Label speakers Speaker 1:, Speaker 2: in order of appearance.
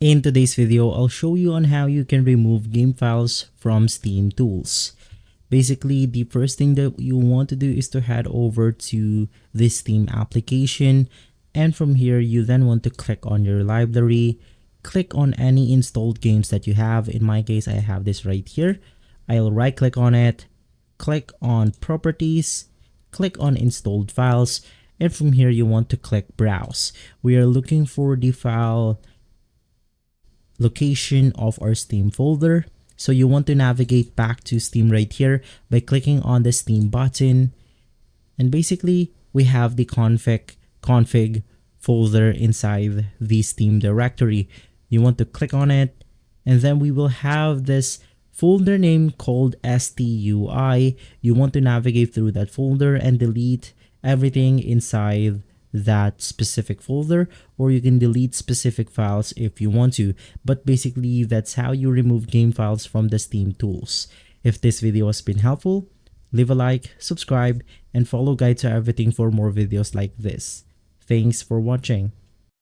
Speaker 1: In today's video, I'll show you on how you can remove game files from Steam Tools. Basically, the first thing that you want to do is to head over to the Steam application, and from here you then want to click on your library, click on any installed games that you have. In my case, I have this right here. I'll right click on it, click on properties, click on installed files, and from here you want to click browse. We are looking for the file location of our Steam folder. So you want to navigate back to Steam right here by clicking on the Steam button. And basically we have the config folder inside the Steam directory. You want to click on it, and then we will have this folder name called STUI. You want to navigate through that folder and delete everything inside that specific folder, or you can delete specific files if you want to. But basically that's how you remove game files from the Steam tools. If this video has been helpful, leave a like, subscribe, and follow Guide to Everything for more videos like this. Thanks for watching.